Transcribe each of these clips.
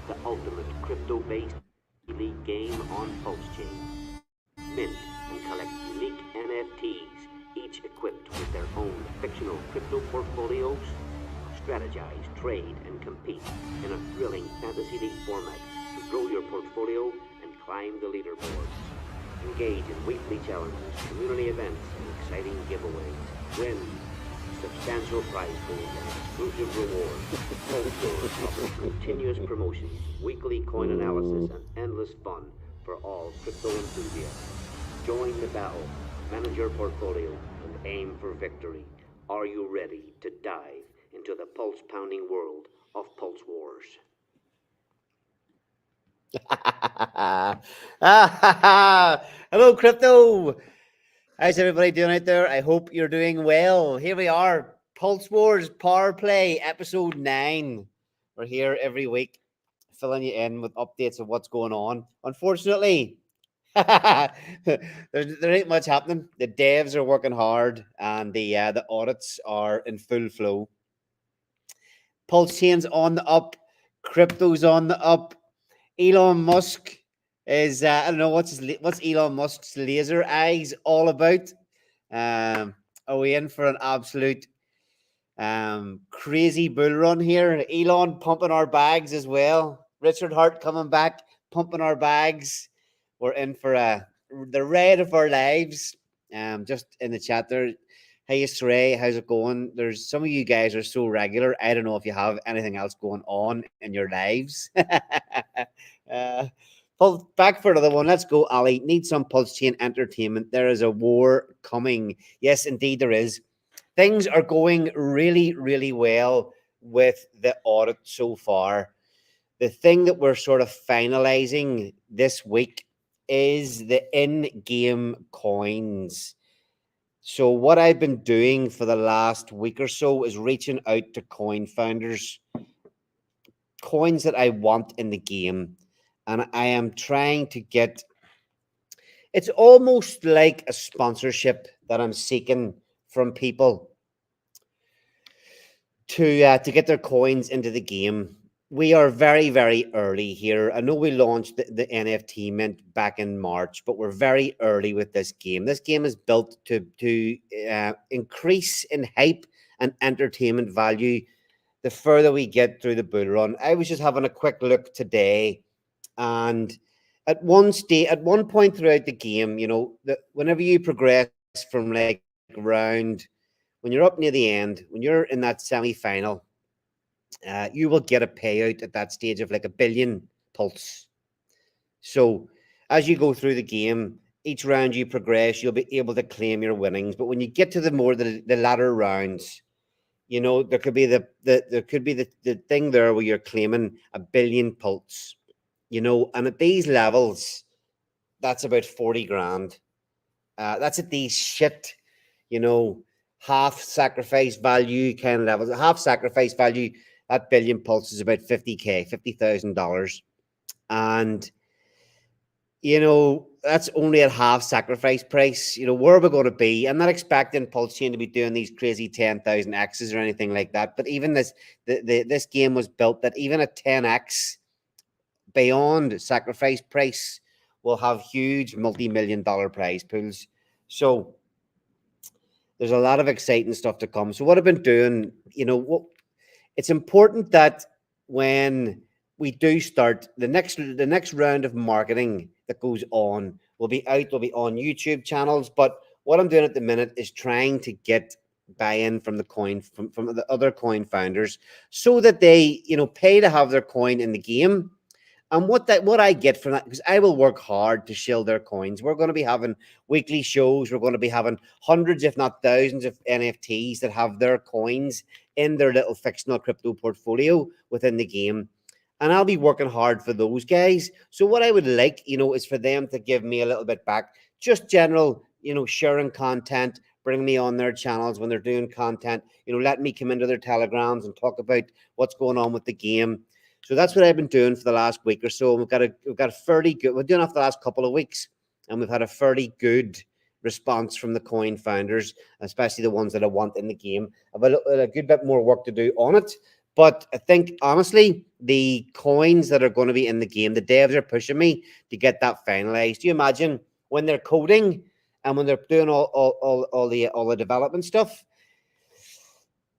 the ultimate crypto-based elite game on Pulsechain. Mint and collect unique NFTs, each equipped with their own fictional crypto portfolios. Strategize, trade, and compete in a thrilling fantasy league format to grow your portfolio and climb the leaderboards. Engage in weekly challenges, community events, and exciting giveaways. Win substantial prize pools and exclusive rewards. Pulse offers continuous promotions, weekly coin analysis, and endless fun for all crypto enthusiasts. Join the battle, manage your portfolio, and aim for victory. Are you ready to dive into the pulse-pounding world of Pulse Wars? Hello, crypto. How's everybody doing out there? I hope you're doing well. Here we are, Pulse Wars Power Play, episode 9. We're here every week, filling you in with updates of what's going on. Unfortunately, there ain't much happening. The devs are working hard, and the audits are in full flow. Pulse chain's on the up, crypto's on the up. Elon Musk is I don't know what's Elon Musk's laser eyes all about. Are we in for an absolute crazy bull run here? Elon pumping our bags as well. Richard Hart coming back, pumping our bags. We're in for the ride of our lives. Just in the chat there. Hey Sray, how's it going? There's some of you guys are so regular. I don't know if you have anything else going on in your lives. Back for another one. Let's go, Ali. Need some pulse chain entertainment. There is a war coming. Yes, indeed, there is. Things are going really, really well with the audit so far. The thing that we're sort of finalizing this week is the in-game coins. So what I've been doing for the last week or so is reaching out to coin founders, coins that I want in the game. And I am trying to get, it's almost like a sponsorship that I'm seeking from people to get their coins into the game. We are very, very early here. I know we launched the NFT mint back in March, but we're very early with this game. This game is built to increase in hype and entertainment value the further we get through the bull run. I was just having a quick look today, and at one point throughout the game, whenever you progress from like round, when you're up near the end, when you're in that semi-final, you will get a payout at that stage of like 1 billion pulse. So as you go through the game, each round you progress, you'll be able to claim your winnings. But when you get to the latter rounds, there could be the thing there where you're claiming 1 billion pulse. And at these levels, that's about 40 grand. That's at these shit, half sacrifice value kind of levels. Half sacrifice value, that 1 billion pulse is about 50K, $50,000. And, that's only at half sacrifice price. Where are we going to be? I'm not expecting Pulse Chain to be doing these crazy 10,000 X's or anything like that. But even this game was built that even a 10X beyond sacrifice price will have huge multi-million-dollar prize pools. So there's a lot of exciting stuff to come. So what I've been doing, it's important that when we do start the next round of marketing that goes on, will be on YouTube channels. But what I'm doing at the minute is trying to get buy-in from the other coin founders, so that they pay to have their coin in the game. And what I get from that, because I will work hard to shield their coins. We're going to be having weekly shows. We're going to be having hundreds, if not thousands, of NFTs that have their coins in their little fictional crypto portfolio within the game. And I'll be working hard for those guys. So what I would like, is for them to give me a little bit back. Just general, sharing content, bring me on their channels when they're doing content, let me come into their telegrams and talk about what's going on with the game. So that's what I've been doing for the last week or so. We've got a fairly good, we're doing it for the last couple of weeks, and we've had a fairly good response from the coin founders, especially the ones that I want in the game. I've a good bit more work to do on it, But I think honestly, the coins that are going to be in the game, the devs are pushing me to get that finalized. Do you imagine when they're coding and when they're doing all the development stuff?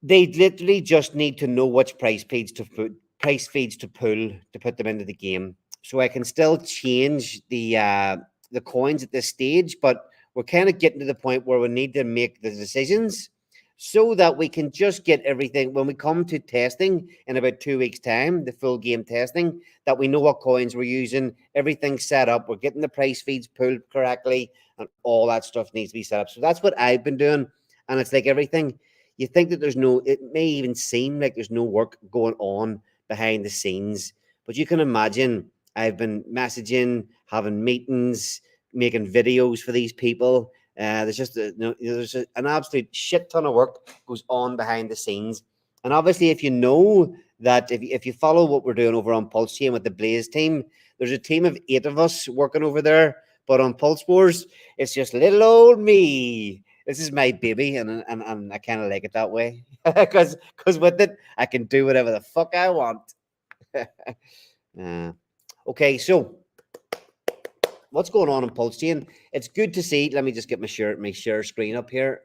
They literally just need to know which price feeds to pull to put them into the game. So I can still change the coins at this stage, but we're kind of getting to the point where we need to make the decisions so that we can just get everything when we come to testing in about 2 weeks' time, the full game testing, that we know what coins we're using, everything's set up, we're getting the price feeds pulled correctly, and all that stuff needs to be set up. So that's what I've been doing. And it's like everything, you think that it may even seem like there's no work going on behind the scenes, but you can imagine I've been messaging, having meetings, making videos for these people. There's just there's an absolute shit ton of work goes on behind the scenes. And obviously, if you know that if you follow what we're doing over on Pulsechain with the Blaze team, there's a team of 8 of us working over there. But on Pulse Wars, it's just little old me. This is my baby, and I kind of like it that way because with it, I can do whatever the fuck I want. uh, okay, so what's going on in Pulsechain? It's good to see. Let me just get my share screen up here.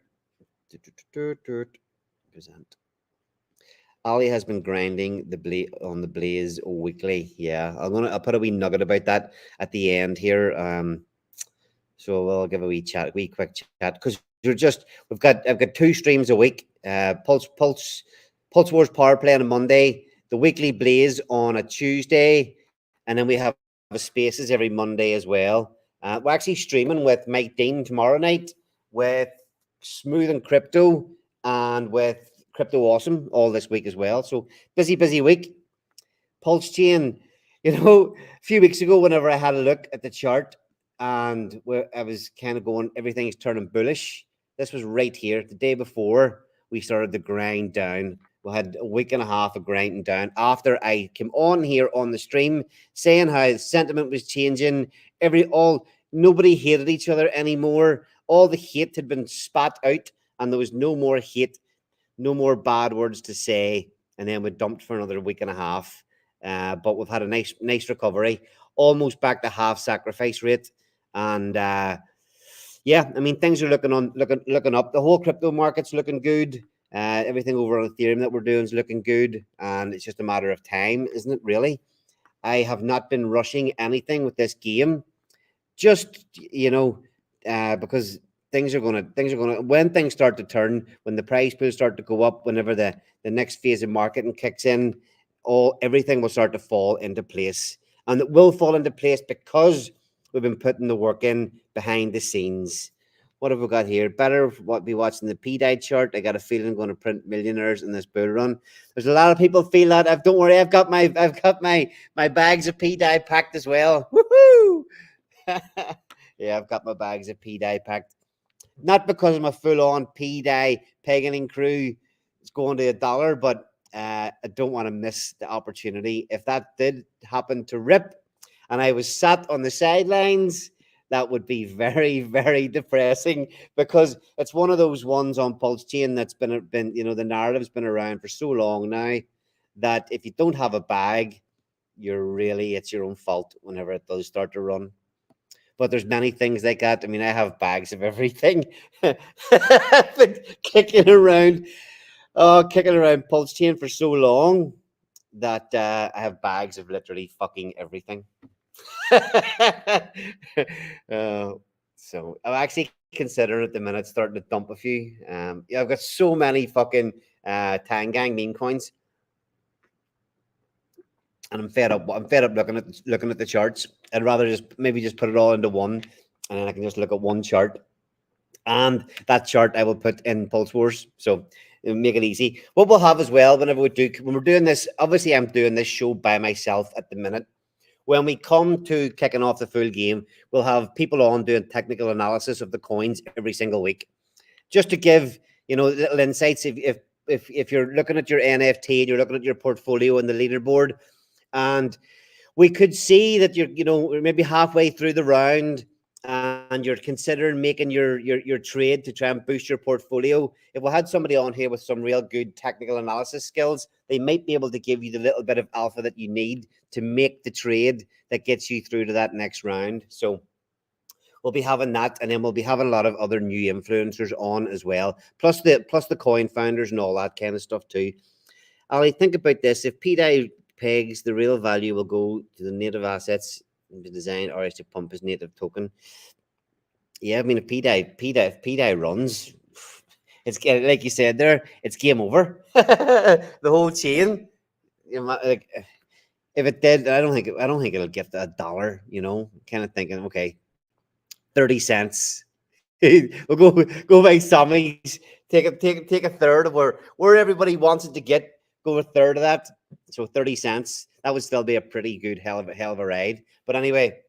Present. Ali has been grinding on the Blaze weekly. Yeah, I'll put a wee nugget about that at the end here. So we'll give a wee quick chat because I've got 2 streams a week. Pulse Wars Power Play on a Monday, the weekly Blaze on a Tuesday, and then we have a Spaces every Monday as well. We're actually streaming with Mike Dean tomorrow night, with Smooth and Crypto, and with Crypto Awesome all this week as well. So busy week. Pulsechain, a few weeks ago, whenever I had a look at the chart and where I was kind of going, everything's turning bullish. This was right here, the day before we started the grind down. We had a week and a half of grinding down after I came on here on the stream saying how the sentiment was changing. Nobody hated each other anymore. All the hate had been spat out, and there was no more hate, no more bad words to say. And then we dumped for another week and a half. But we've had a nice recovery, almost back to half sacrifice rate. And yeah, I mean, things are looking up. The whole crypto market's looking good. Everything over on Ethereum that we're doing is looking good, and it's just a matter of time, isn't it? Really, I have not been rushing anything with this game, just because things are gonna when things start to turn, when the price pools start to go up, whenever the next phase of marketing kicks in, everything will start to fall into place, and it will fall into place because we've been putting the work in behind the scenes. What have we got here? Better be watching the P-Dye chart. I got a feeling I'm going to print millionaires in this bull run. There's a lot of people feel that. Don't worry, I've got my bags of P-Dye packed as well. Woohoo! Yeah, I've got my bags of P-Dye packed. Not because I'm a full-on P-Dye pegging crew. It's going to $1, but I don't want to miss the opportunity. If that did happen to rip, and I was sat on the sidelines, that would be very, very depressing, because it's one of those ones on Pulsechain that's been the narrative's been around for so long now that if you don't have a bag, it's your own fault whenever it does start to run. But there's many things like that. I mean, I have bags of everything. I've been kicking around Pulsechain for so long that I have bags of literally fucking everything. So I'm actually considering at the minute starting to dump a few. Yeah, I've got so many fucking Tangang meme coins, and I'm fed up. I'm fed up looking at the charts. I'd rather just put it all into one, and then I can just look at one chart. And that chart I will put in Pulse Wars. So it'll make it easy. What we'll have as well, when we're doing this, obviously I'm doing this show by myself at the minute. When we come to kicking off the full game, we'll have people on doing technical analysis of the coins every single week, just to give little insights. If you're looking at your NFT and you're looking at your portfolio and the leaderboard, and we could see that you're maybe halfway through the round and you're considering making your trade to try and boost your portfolio, if we had somebody on here with some real good technical analysis skills, they might be able to give you the little bit of alpha that you need to make the trade that gets you through to that next round. So we'll be having that, and then we'll be having a lot of other new influencers on as well, plus the coin founders and all that kind of stuff too. Ali, think about this: if PDI pegs, the real value will go to the native assets, the design or to pump his native token. Yeah, I mean, if PDI runs, it's like you said there, it's game over. The whole chain. You know, like, if it did, I don't think it'll get $1. You know, kind of thinking, okay, 30 cents. We'll go by Sammy's. Take a third of where everybody wants it to get. Go a third of that. So 30 cents. That would still be a pretty good hell of a ride. But anyway,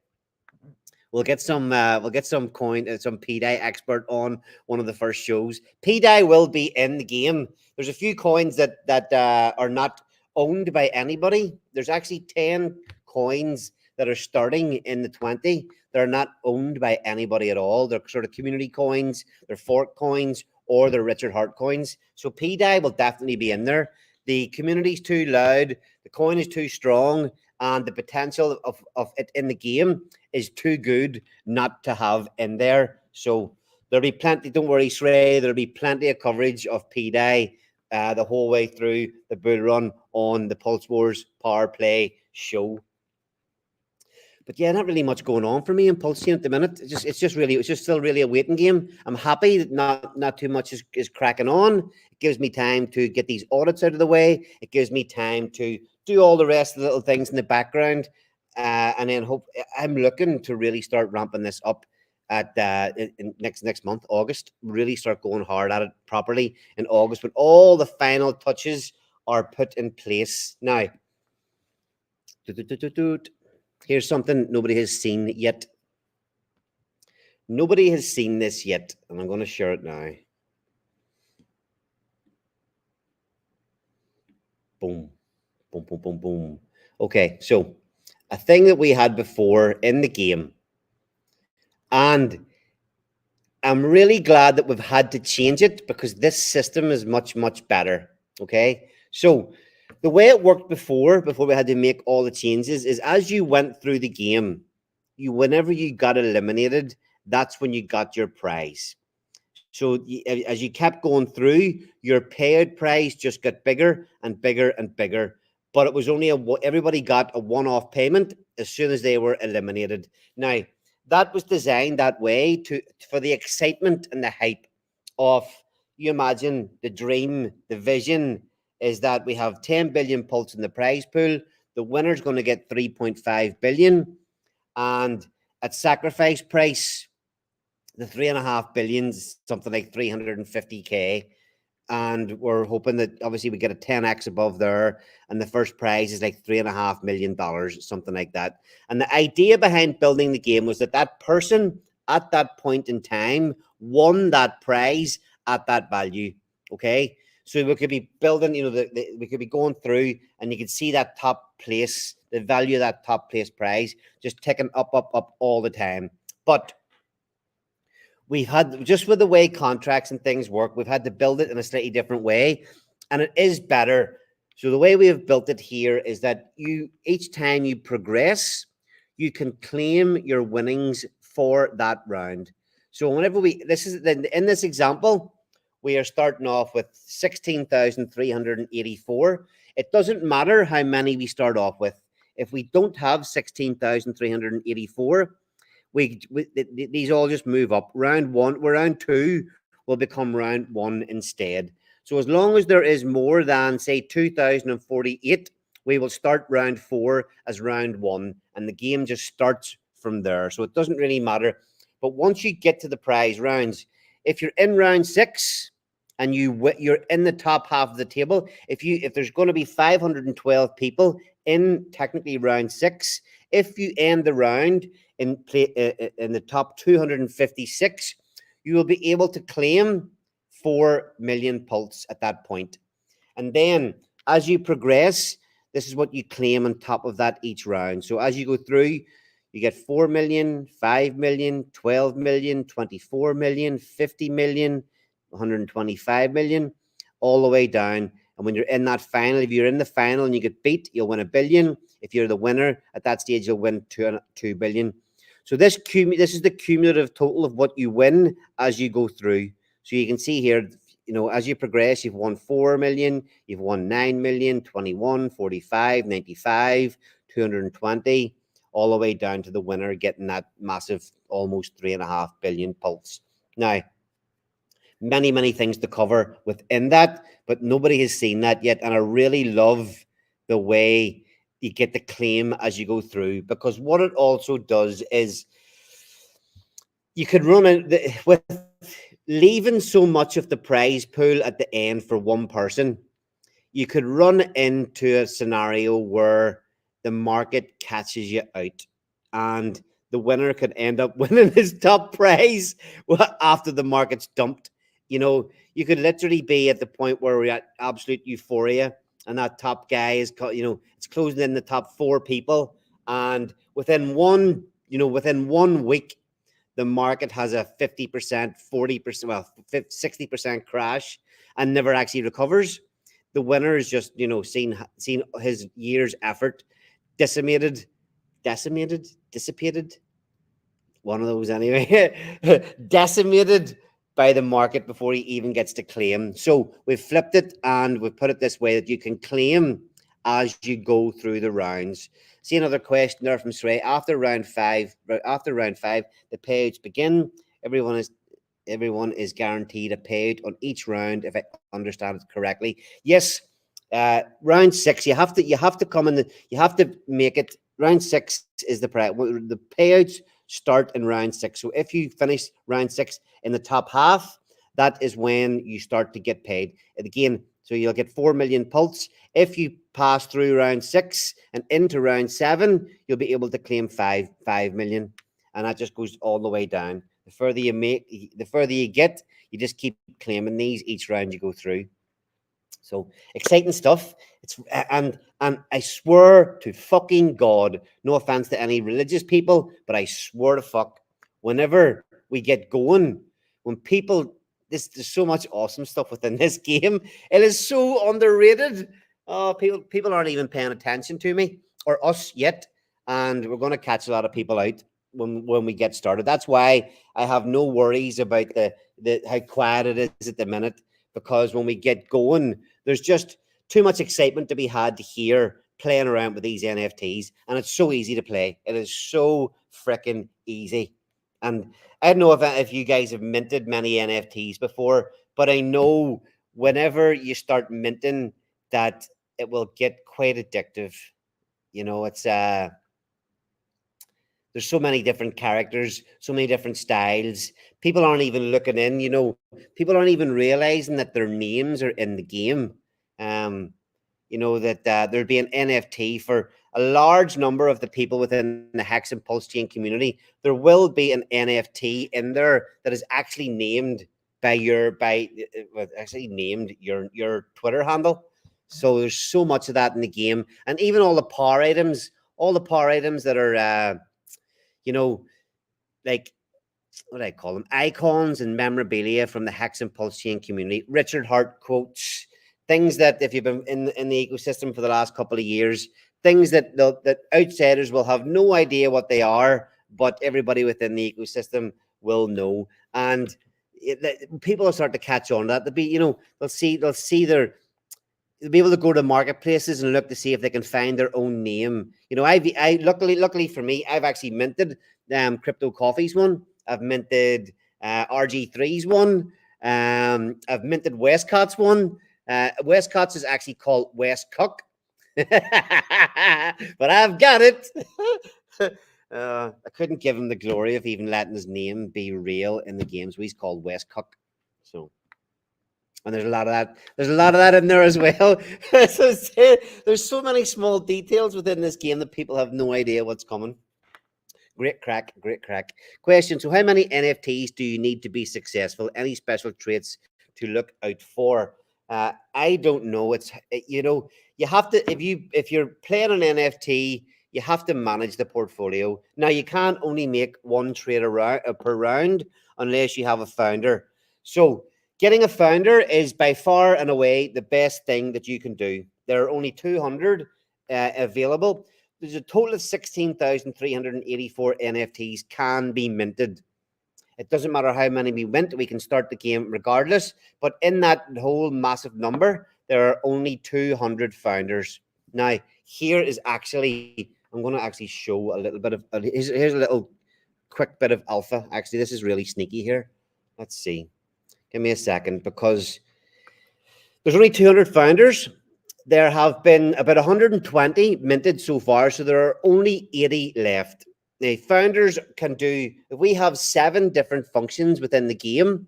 we'll get some coin, some PDI expert on one of the first shows. PDI will be in the game. There's a few coins that are not owned by anybody. There's actually 10 coins that are starting in the 20. They're not owned by anybody at all. They're sort of community coins, they're fork coins, or they're Richard Hart coins. So PDI will definitely be in there. The community's too loud, the coin is too strong, and the potential of it in the game is too good not to have in there. So there'll be plenty, don't worry, Sray, there'll be plenty of coverage of PDI the whole way through the bull run on the Pulse Wars Power Play show. But yeah, not really much going on for me in Pulsechain at the minute. It's just still really a waiting game. I'm happy that not too much is cracking on. It gives me time to get these audits out of the way. It gives me time to do all the rest of the little things in the background, and then hope I'm looking to really start ramping this up at in next month, August. Really start going hard at it properly in August when all the final touches are put in place. Now, here's something nobody has seen yet. Nobody has seen this yet, and I'm going to share it now. Boom, boom, boom, boom, boom. Okay, so a thing that we had before in the game, and I'm really glad that we've had to change it because this system is much, much better. Okay, so the way it worked before we had to make all the changes, is as you went through the game, whenever you got eliminated, that's when you got your prize. So as you kept going through, your payout prize just got bigger and bigger and bigger. But it was only everybody got a one-off payment as soon as they were eliminated. Now, that was designed that way for the excitement and the hype of, you imagine the dream, the vision is that we have 10 billion pulse in the prize pool. The winner's going to get 3.5 billion. And at sacrifice price, the 3.5 billion, something like 350K. And we're hoping that obviously we get a 10x above there. And the first prize is like $3.5 million, something like that. And the idea behind building the game was that person at that point in time won that prize at that value. Okay. So we could be building, we could be going through and you could see that top place, the value of that top place prize just ticking up, up, up all the time. But we had, just with the way contracts and things work, we've had to build it in a slightly different way, and it is better. So the way we have built it here is that each time you progress, you can claim your winnings for that round. So whenever in this example, we are starting off with 16,384. It doesn't matter how many we start off with. If we don't have 16,384, these all just move up. Round two will become round one instead. So as long as there is more than, say, 2,048, we will start round four as round one, and the game just starts from there. So it doesn't really matter. But once you get to the prize rounds, if you're in round six and you're in the top half of the table, if there's going to be 512 people in technically round six, if you end the round in the top 256, you will be able to claim 4 million pulse at that point. And then as you progress, this is what you claim on top of that each round. So as you go through, You get 4 million, 5 million, 12 million, 24 million, 50 million, 125 million, all the way down. And when you're in that final, if you're in the final and you get beat, you'll win 1 billion. If you're the winner at that stage, you'll win 2 billion. So this is the cumulative total of what you win as you go through. So you can see here, as you progress, you've won 4 million, you've won 9 million, 21, 45, 95, 220, all the way down to the winner getting that massive, almost 3.5 billion pulse. Now, many, many things to cover within that, but nobody has seen that yet. And I really love the way you get the claim as you go through, because what it also does is you could run it with leaving so much of the prize pool at the end for one person. You could run into a scenario where the market catches you out and the winner could end up winning his top prize after the market's dumped. You could literally be at the point where we're at absolute euphoria and that top guy is, it's closing in the top 4 people. And within 1 week, the market has a 50%, 40%, well, 60% crash and never actually recovers. The winner is just, seen his year's effort dissipated, one of those anyway, decimated by the market before he even gets to claim. So we've flipped it and we've put it this way that you can claim as you go through the rounds. See another question there from Sray. After round five, the payouts begin. Everyone is guaranteed a payout on each round, if I understand it correctly. Yes, round 6, you have to come in. You have to make it. Round 6 is the payouts start in round 6. So if you finish round 6 in the top half, that is when you start to get paid. And again, so you'll get 4 million pulse. If you pass through round 6 and into round 7, you'll be able to claim 5 million, and that just goes all the way down. The further you get, you just keep claiming these each round you go through. So exciting stuff. And I swear to fucking God, no offense to any religious people, but I swear to fuck, whenever we get going, when people, there's so much awesome stuff within this game. It is so underrated. Oh, people aren't even paying attention to me or us yet, and we're going to catch a lot of people out when we get started. That's why I have no worries about the how quiet it is at the minute, because when we get going, there's just too much excitement to be had to hear playing around with these NFTs, and it's so easy to play. It is so freaking easy. And I don't know if you guys have minted many NFTs before, but I know whenever you start minting that it will get quite addictive. It's there's so many different characters, so many different styles. People aren't even looking in, people aren't even realizing that their names are in the game. That there'd be an NFT for a large number of the people within the Hex and Pulsechain community. There will be an NFT in there that is actually named actually named your Twitter handle. So there's so much of that in the game, and even all the power items that are like, what do I call them? Icons and memorabilia from the Hex and Pulsechain community. Richard Hart quotes, things that if you've been in the ecosystem for the last couple of years, things that outsiders will have no idea what they are, but everybody within the ecosystem will know. And people will start to catch on to that. They'll be able to go to marketplaces and look to see if they can find their own name. I luckily for me, I've actually minted Crypto Coffee's one. I've minted RG3's one. I've minted Westcott's one. Westcott's is actually called West Cook, but I've got it. I couldn't give him the glory of even letting his name be real in the game, so he's called West Cook. So. And there's a lot of that. There's a lot of that in there as well. There's so many small details within this game that people have no idea what's coming. Great crack. Question. So how many NFTs do you need to be successful? Any special traits to look out for? I don't know. You have to, if you're playing an NFT, you have to manage the portfolio. Now, you can't only make one trade per round unless you have a founder. So getting a founder is by far and away the best thing that you can do. There are only 200 available. There's a total of 16,384 NFTs can be minted. It doesn't matter how many we mint, we can start the game regardless. But in that whole massive number, there are only 200 founders. Now, here is actually, I'm going to actually show a little bit of, here's a little quick bit of alpha. Actually, this is really sneaky here. Let's see. Give me a second, because there's only 200 founders. There have been about 120 minted so far, so there are only 80 left. Now, founders can do, if we have 7 different functions within the game,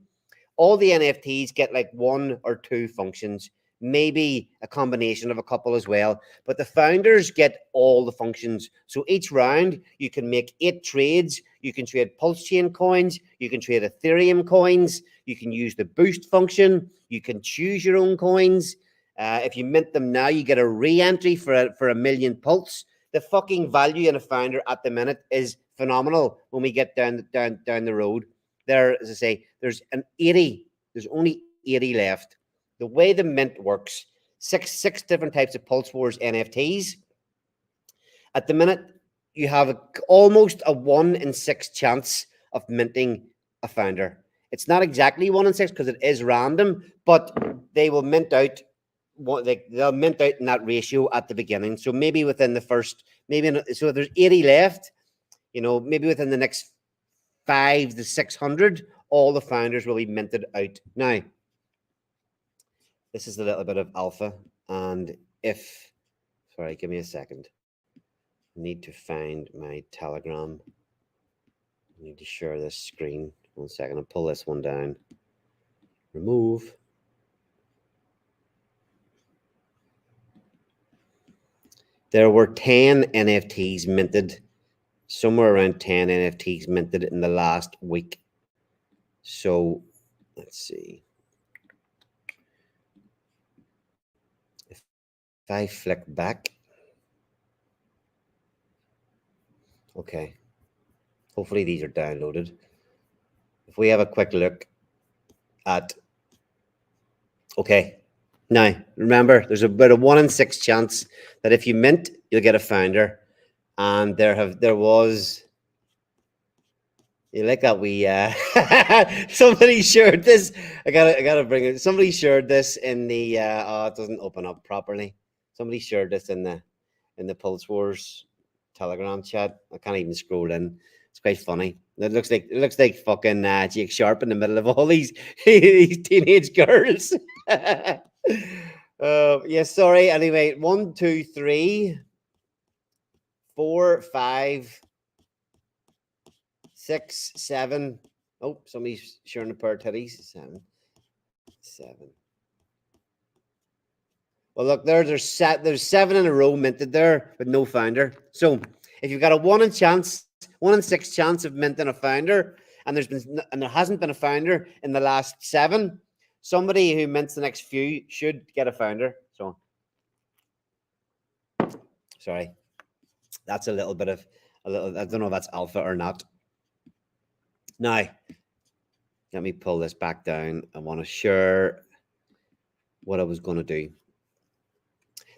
all the NFTs get like 1 or 2 functions, maybe a combination of a couple as well. But the founders get all the functions. So each round, you can make 8 trades. You can trade Pulsechain coins. You can trade Ethereum coins. You can use the boost function. You can choose your own coins. If you mint them now, you get a re-entry for a million Pulse. The fucking value in a founder at the minute is phenomenal when we get down the road. There, as I say, there's only 80 left. The way the mint works, six different types of Pulse Wars NFTs. At the minute, you have almost a 1 in 6 chance of minting a founder. It's not exactly 1 in 6 because it is random, but they will mint out. They'll mint out in that ratio at the beginning. So maybe within the first, so if there's 80 left, maybe within the next 500 to 600, all the founders will be minted out. Now, this is a little bit of alpha. And sorry, give me a second. I need to find my Telegram. I need to share this screen. 1 second, I'll pull this one down. Remove. There were 10 NFTs minted, somewhere around 10 NFTs minted in the last week. So let's see. If I flick back, okay. Hopefully these are downloaded. If we have a quick look at, okay. Now, remember, there's about a 1 in 6 chance that if you mint, you'll get a founder. And there was, you like that we somebody shared this. I gotta bring it. Somebody shared this in the it doesn't open up properly. Somebody shared this in the Pulse Wars Telegram chat. I can't even scroll in. It's quite funny. It looks like fucking Jake Sharp in the middle of all these teenage girls. Yeah, sorry. Anyway, 1, 2, 3, 4, 5, 6, 7. Oh, somebody's sharing a pair of titties. 7. Well, look, there's 7 in a row minted there, but no founder. So if you've got a 1 in 6 chance of minting a founder, and there hasn't been a founder in the last 7, somebody who mints the next few should get a founder. So, sorry, that's a little. I don't know if that's alpha or not. Now, let me pull this back down. I want to share what I was going to do.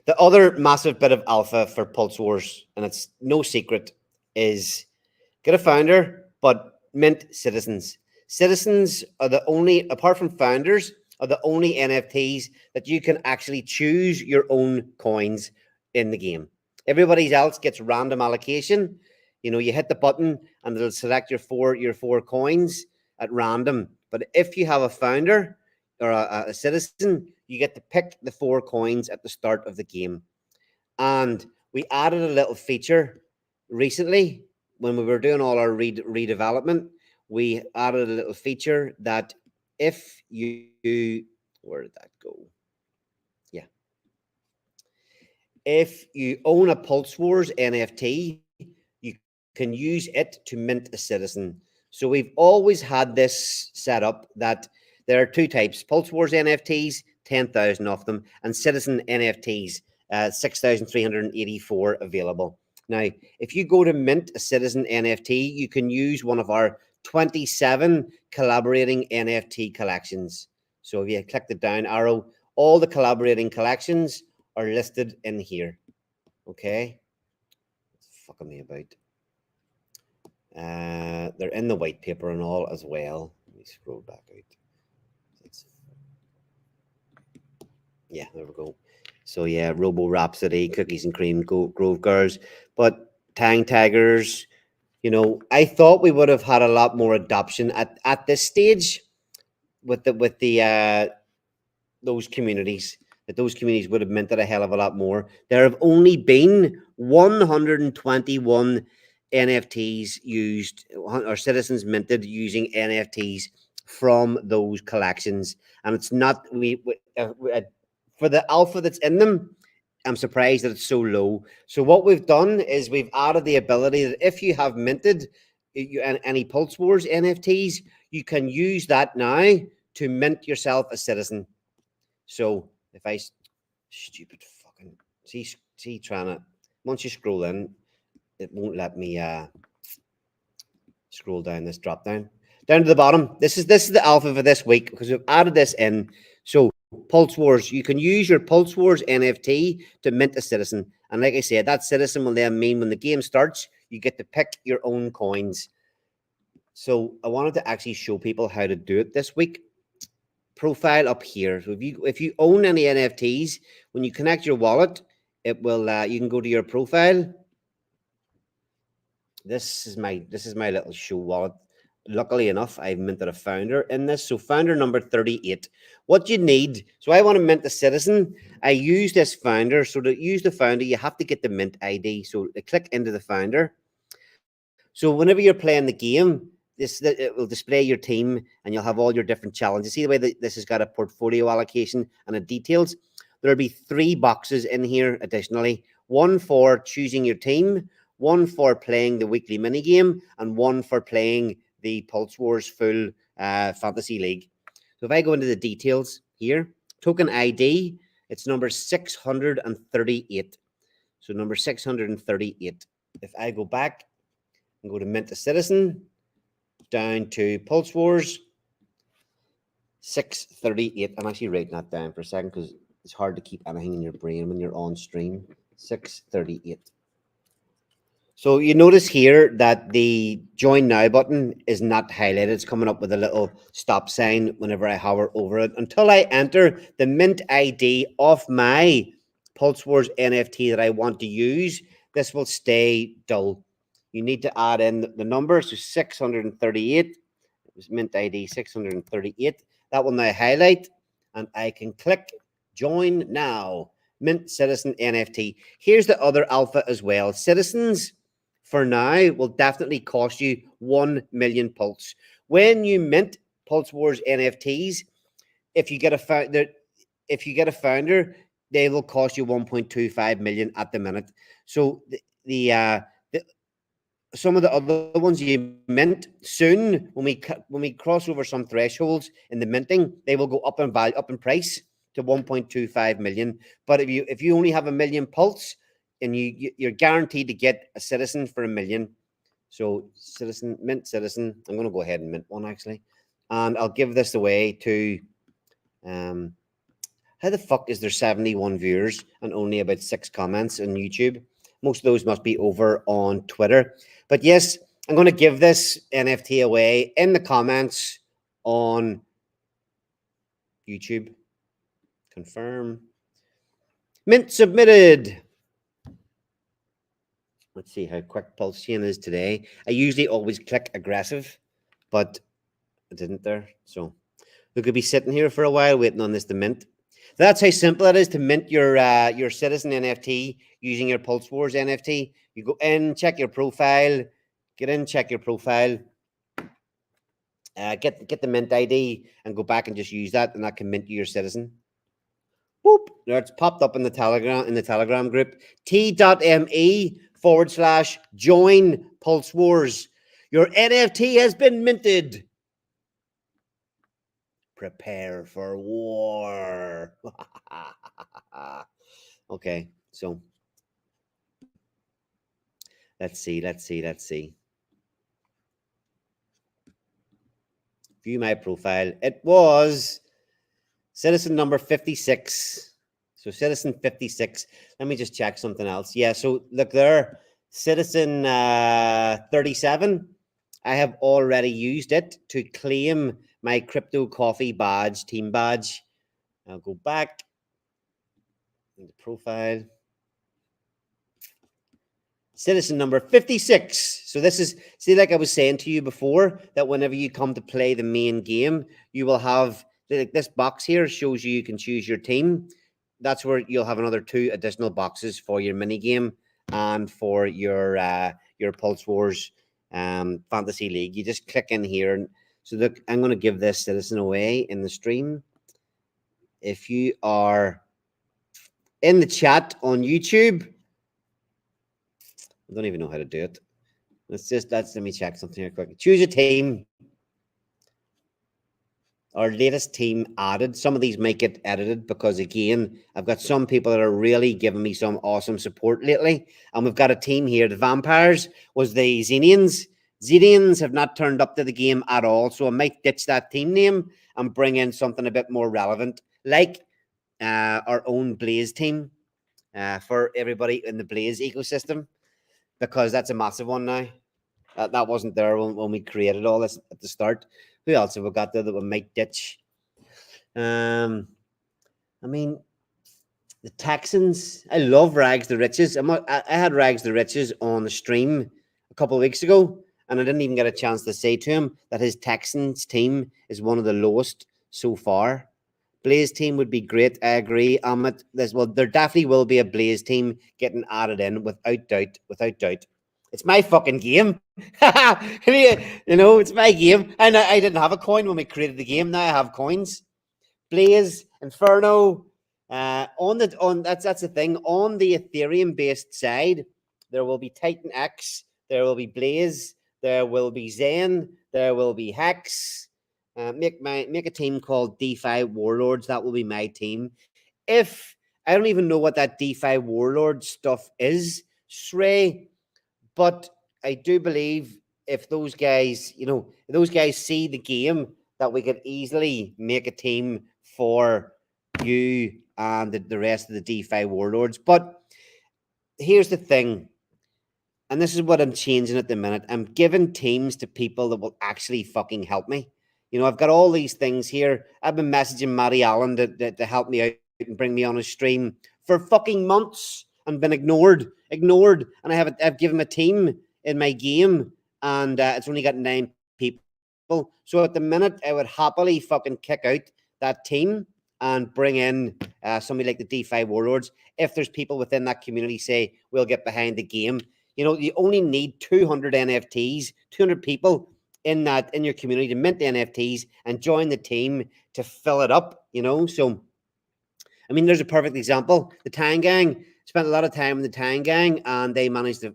The other massive bit of alpha for Pulse Wars, and it's no secret, is get a founder, but mint citizens. Citizens are the only, apart from founders, are the only NFTs that you can actually choose your own coins in the game. Everybody else gets random allocation. You hit the button and it'll select your four coins at random. But if you have a founder or a citizen, you get to pick the 4 coins at the start of the game. And we added a little feature recently when we were doing all our redevelopment. We added a little feature that if you, where did that go? Yeah. If you own a Pulse Wars NFT, you can use it to mint a citizen. So we've always had this set up that there are 2 types: Pulse Wars NFTs, 10,000 of them, and citizen NFTs, 6,384 available. Now, if you go to mint a Citizen NFT, you can use one of our 27 collaborating NFT collections. So if you click the down arrow, all the collaborating collections are listed in here. Okay, it's fucking me about. They're in the white paper and all as well. Let me scroll back out. It's, yeah, there we go. So yeah, Robo Rhapsody, Cookies and Cream, Grove Girls, but Tang Tigers. You know, I thought we would have had a lot more adoption at this stage with the those communities. That those communities would have meant that a hell of a lot more. There have only been 121 NFTs used or citizens minted using NFTs from those collections, and it's not for the alpha that's in them. I'm surprised that it's so low. So what we've done is we've added the ability that if you have minted any Pulse Wars NFTs, you can use that now to mint yourself a citizen. So if I stupid fucking see trying to once you scroll in, it won't let me scroll down this drop down to the bottom. This is the alpha for this week because we've added this in. So Pulse Wars, you can use your Pulse Wars NFT to mint a citizen, and like I said, that citizen will then mean when the game starts, you get to pick your own coins. So I wanted to actually show people how to do it this week. Profile up here. So if you own any NFTs, when you connect your wallet, it will you can go to your profile. This is my little show wallet. Luckily enough, I've minted a founder in this. So founder number 38. What you need, so I want to mint a citizen. I use this founder. So to use the founder, you have to get the mint ID. So click into the founder. So whenever you're playing the game, it will display your team and you'll have all your different challenges. See the way that this has got a portfolio allocation and a details? There'll be 3 boxes in here additionally. One for choosing your team, one for playing the weekly mini game, and one for playing the Pulse Wars full fantasy league. So if I go into the details here, token ID, it's number 638. So number 638. If I go back and go to mint a citizen, down to Pulse Wars, 638. I'm actually writing that down for a second because it's hard to keep anything in your brain when you're on stream. 638. So you notice here that the join now button is not highlighted. It's coming up with a little stop sign whenever I hover over it until I enter the mint ID of my Pulse Wars NFT that I want to use. This will stay dull. You need to add in the number, so 638. It was mint ID 638. That will now highlight, and I can click join now. Mint Citizen NFT. Here's the other alpha as well. Citizens for now will definitely cost you 1 million pulse. When you mint Pulse Wars NFTs, if you get a founder, they will cost you 1.25 million at the minute. So the some of the other ones you mint soon when we cross over some thresholds in the minting, they will go up in value, up in price to 1.25 million. But if you only have a million pulse, and you're guaranteed to get a citizen for a million. So mint citizen. I'm going to go ahead and mint one actually, and I'll give this away to how the fuck is there 71 viewers and only about 6 comments on YouTube? Most of those must be over on Twitter. But yes, I'm going to give this NFT away in the comments on YouTube. Confirm. Mint submitted. Let's see how quick Pulsechain is today. I usually always click aggressive, but I didn't there. So we could be sitting here for a while waiting on this to mint. That's how simple it is to mint your citizen NFT using your Pulse Wars NFT. You go in, check your profile, get in, check your profile, get the mint ID, and go back and just use that, and that can mint you your citizen. Whoop! There it's popped up in the Telegram group. T.me/join Pulse Wars. Your NFT has been minted. Prepare for war. Okay, so Let's see. View my profile. It was citizen number 56. So citizen 56. Let me just check something else. Yeah, so look there, citizen 37. I have already used it to claim my crypto coffee badge, team badge. I'll go back in the profile. Citizen number 56. So this is, see, like I was saying to you before, that whenever you come to play the main game, you will have, like this box here shows you can choose your team. That's where you'll have another 2 additional boxes for your mini game and for your Pulse Wars Fantasy League. You just click in here. And so look, I'm going to give this citizen away in the stream. If you are in the chat on YouTube, I don't even know how to do it. Let me check something here quick. Choose a team. Our latest team added. Some of these might get edited because, again, I've got some people that are really giving me some awesome support lately. And we've got a team here. The Vampires was the Xenians. Xenians have not turned up to the game at all. So I might ditch that team name and bring in something a bit more relevant, like our own Blaze team for everybody in the Blaze ecosystem, because that's a massive one now. That wasn't there when we created all this at the start. Who else have we got there that we might ditch? I mean, the Texans. I love Rags the Riches. I had Rags the Riches on the stream a couple of weeks ago, and I didn't even get a chance to say to him that his Texans team is one of the lowest so far. Blaze team would be great. I agree. Well, there definitely will be a Blaze team getting added in without doubt. Without doubt. It's my fucking game. It's my game. And I didn't have a coin when we created the game. Now I have coins. Blaze, Inferno. That's the thing. On the Ethereum based side, there will be Titan X, there will be Blaze, there will be Zen, there will be Hex. Make a team called DeFi Warlords. That will be my team. If I don't even know what that DeFi Warlord stuff is, Shrey, but I do believe if those guys see the game, that we could easily make a team for you and the rest of the DeFi Warlords. But here's the thing, and this is what I'm changing at the minute. I'm giving teams to people that will actually fucking help me. I've got all these things here. I've been messaging Matty Allen to help me out and bring me on a stream for fucking months and been ignored. And I've given him a team in my game, and it's only got 9 people. So at the minute, I would happily fucking kick out that team and bring in somebody like the DeFi Warlords. If there's people within that community say, we'll get behind the game. You only need 200 NFTs, 200 people in your community to mint the NFTs and join the team to fill it up, So, I mean, there's a perfect example. The Tang Gang spent a lot of time in the Tang Gang, and they managed to,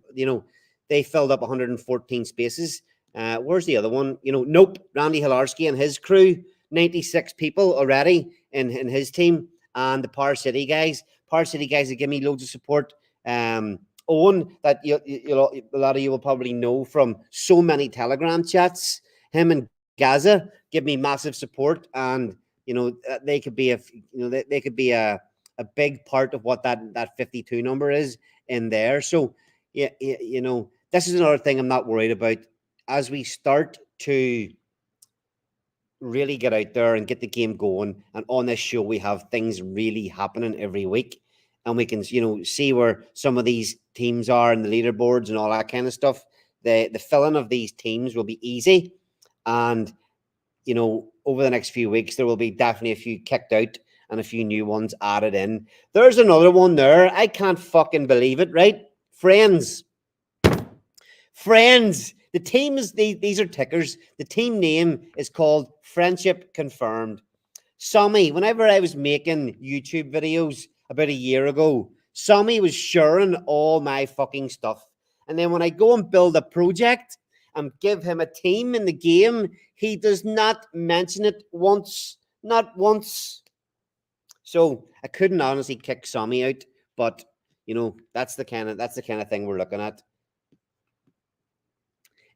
they filled up 114 spaces. Where's the other one? Nope. Randy Hilarski and his crew, 96 people already in his team, and the Power City guys. Power City guys that give me loads of support. Owen, that a lot of you will probably know from so many Telegram chats. Him and Gaza give me massive support, and they could be a big part of what that 52 number is in there. So yeah, this is another thing I'm not worried about as we start to really get out there and get the game going. And on this show, we have things really happening every week. And we can, see where some of these teams are in the leaderboards and all that kind of stuff. The filling of these teams will be easy. And, over the next few weeks, there will be definitely a few kicked out and a few new ones added in. There's another one there. I can't fucking believe it, right? Friends. The team is, these are tickers. The team name is called Friendship Confirmed. Sammy, whenever I was making YouTube videos about a year ago, Sammy was sharing all my fucking stuff. And then when I go and build a project and give him a team in the game, he does not mention it once. Not once. So I couldn't honestly kick Sammy out, but that's the kind of thing we're looking at.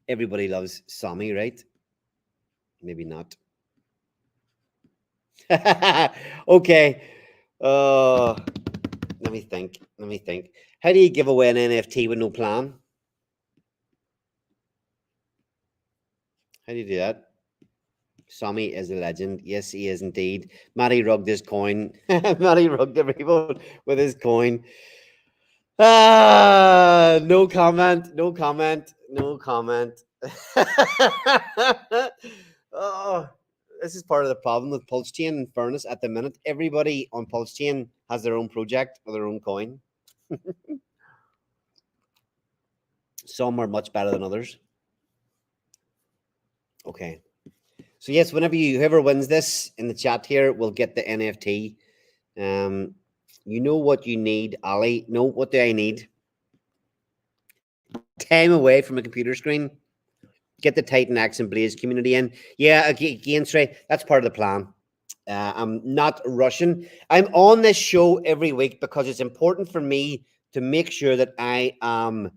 Everybody loves Sammy, right? Maybe not. Okay. Uh, let me think. Let me think. How do you give away an NFT with no plan? How do you do that? Sammy is a legend. Yes, he is indeed. Matty rugged his coin. Matty rugged everyone with his coin. No comment. No comment. No comment. Oh, this is part of the problem with Pulsechain. In fairness, at the minute, everybody on Pulsechain has their own project or their own coin. Some are much better than others. Okay. So yes, whenever whoever wins this in the chat here will get the NFT. You know what you need, Ali. No, what do I need? Time away from a computer screen. Get the Titan X and Blaze community in. Yeah, again, Trey, that's part of the plan. I'm not rushing. I'm on this show every week because it's important for me to make sure that I am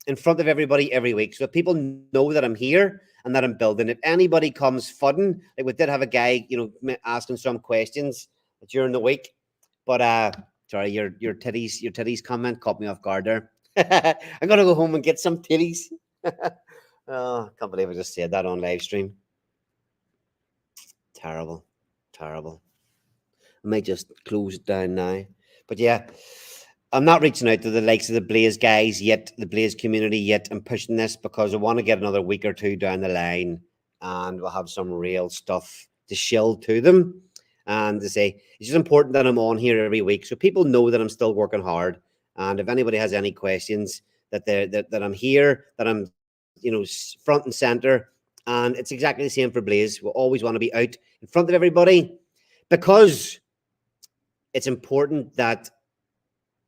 in front of everybody every week, so people know that I'm here and that I'm building. If anybody comes fudding, like we did have a guy, asking some questions during the week, but sorry, your titties comment caught me off guard there. I'm gonna go home and get some titties. Oh, I can't believe I just said that on live stream. Terrible, terrible. I might just close it down now. But yeah, I'm not reaching out to the likes of the Blaze guys yet, the Blaze community yet. I'm pushing this because I want to get another week or two down the line and we'll have some real stuff to shill to them. And to say, it's just important that I'm on here every week so people know that I'm still working hard. And if anybody has any questions, that I'm here, that I'm, front and center. And it's exactly the same for Blaze. We always want to be out in front of everybody because it's important that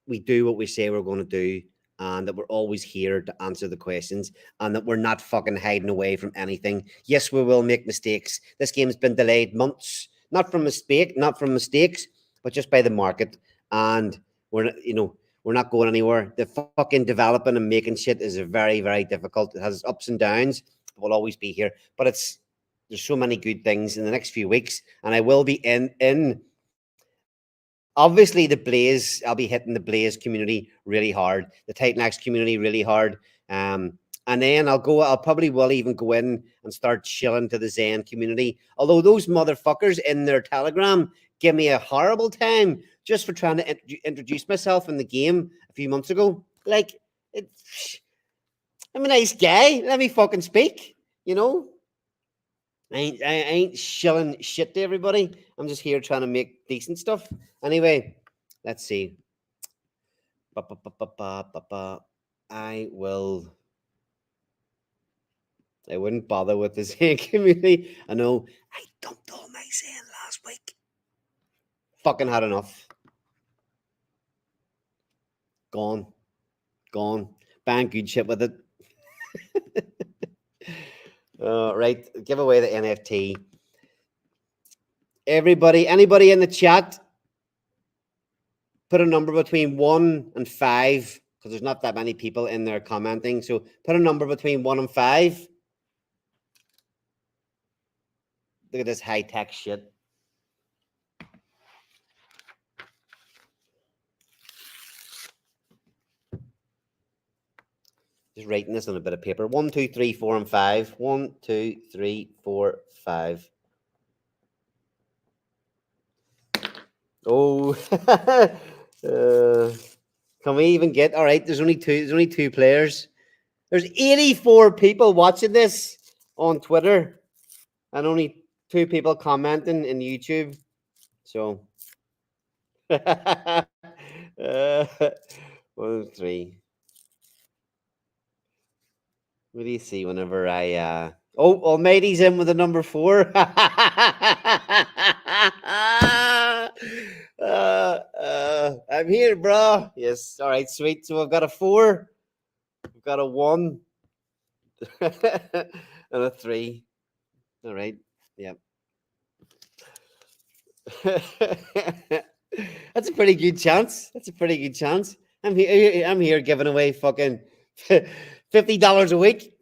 we do what we say we're going to do and that we're always here to answer the questions and that we're not fucking hiding away from anything. Yes, we will make mistakes. This game's been delayed months, not from mistakes, but just by the market. And we're not going anywhere. The fucking developing and making shit is very, very difficult. It has ups and downs. We'll always be here, but there's so many good things in the next few weeks, and I will be in obviously the Blaze. I'll be hitting the Blaze community really hard, the Titan X community really hard, and then I'll probably will even go in and start chilling to the Zen community. Although those motherfuckers in their Telegram give me a horrible time just for trying to introduce myself in the game a few months ago. Like, I'm a nice guy. Let me fucking speak, I ain't shilling shit to everybody. I'm just here trying to make decent stuff. Anyway, let's see. I wouldn't bother with the Zen community. I know I dumped all my Zen last week. Fucking had enough. Gone. Bang good shit with it. Right, give away the NFT. Anybody in the chat, put a number between 1 and 5 because there's not that many people in there commenting. So put a number between 1 and 5. Look at this high-tech shit. Just writing this on a bit of paper. 1, 2, 3, 4, and 5. 1, 2, 3, 4, 5. Oh, can we even get? All right, there's only two players. There's 84 people watching this on Twitter, and only 2 people commenting in YouTube. So, 1, 3. What do you see whenever I oh, Almighty's in with the number 4. I'm here, bro. Yes, all right, sweet. So I've got a 4, I've got a 1, and a 3. All right, yeah. That's a pretty good chance. I'm here giving away fucking $50 a week.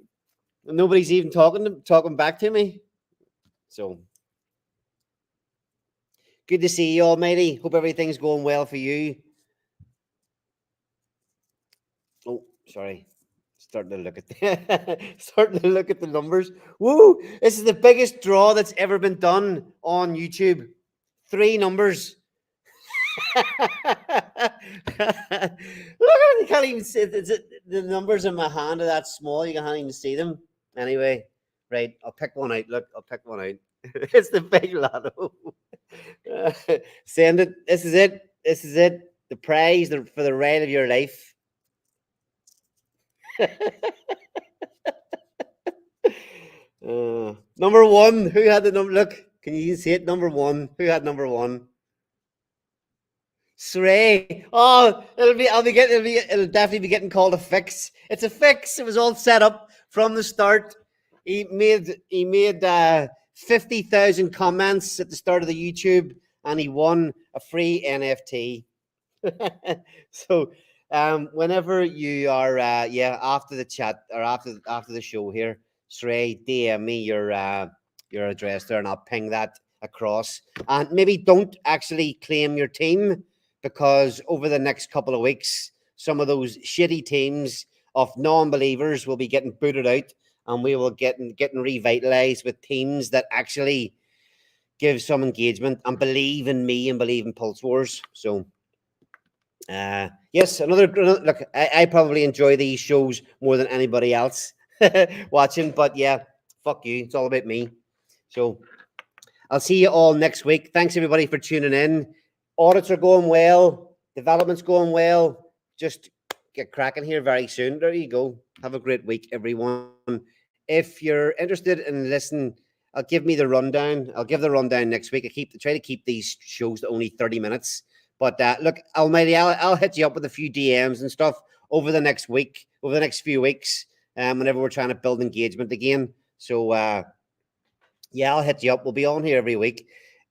Nobody's even talking back to me. So good to see you all, matey. Hope everything's going well for you. Oh, sorry. Starting to look at starting to look at the numbers. Woo! This is the biggest draw that's ever been done on YouTube. 3 numbers. Look at it, you can't even see the numbers in my hand are that small. You can't even see them. Anyway, right, I'll pick one out. Look, I'll pick one out. It's the big lotto. Send it. This is it. This is it. The prize for the ride of your life. Number 1. Who had the number? Look, can you see it? Number 1. Who had number 1? Sray. Oh, it'll definitely be getting called a fix. It's a fix. It was all set up from the start. He made 50,000 comments at the start of the YouTube, and he won a free NFT. So whenever you are after the chat or after the show here, Sray, DM me your address there, and I'll ping that across. And maybe don't actually claim your team, because over the next couple of weeks, some of those shitty teams of non-believers will be getting booted out, and we will getting revitalized with teams that actually give some engagement and believe in me and believe in Pulse Wars. So yes, look. I probably enjoy these shows more than anybody else watching, but yeah, fuck you. It's all about me. So I'll see you all next week. Thanks everybody for tuning in. Audits are going well. Development's going well. Just get cracking here very soon. There you go. Have a great week, everyone. If you're interested in listening, I'll give me the rundown. I'll give the rundown next week. Try to keep these shows to only 30 minutes. But look, Almighty, I'll hit you up with a few DMs and stuff over the next week, over the next few weeks, whenever we're trying to build engagement again. So yeah, I'll hit you up. We'll be on here every week.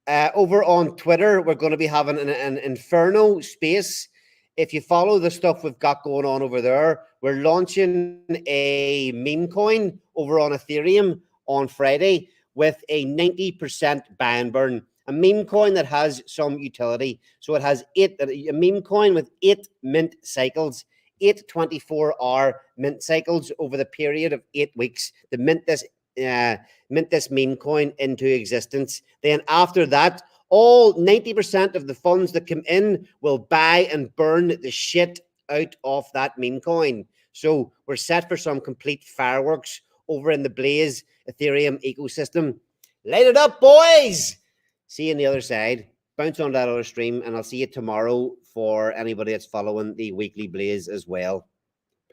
Over on Twitter, we're going to be having an Inferno space. If you follow the stuff we've got going on over there, we're launching a meme coin over on Ethereum on Friday with a 90% buy and burn. A meme coin that has some utility. So it has a meme coin with 8 mint cycles, 8 24-hour mint cycles over the period of 8 weeks to mint this meme coin into existence. Then after that, all 90% of the funds that come in will buy and burn the shit out of that meme coin. So we're set for some complete fireworks over in the Blaze Ethereum ecosystem. Light it up, boys! See you on the other side. Bounce on that other stream, and I'll see you tomorrow for anybody that's following the weekly Blaze as well.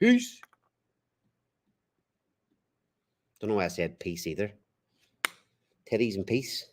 Peace. Don't know why I said peace either. Titties and peace.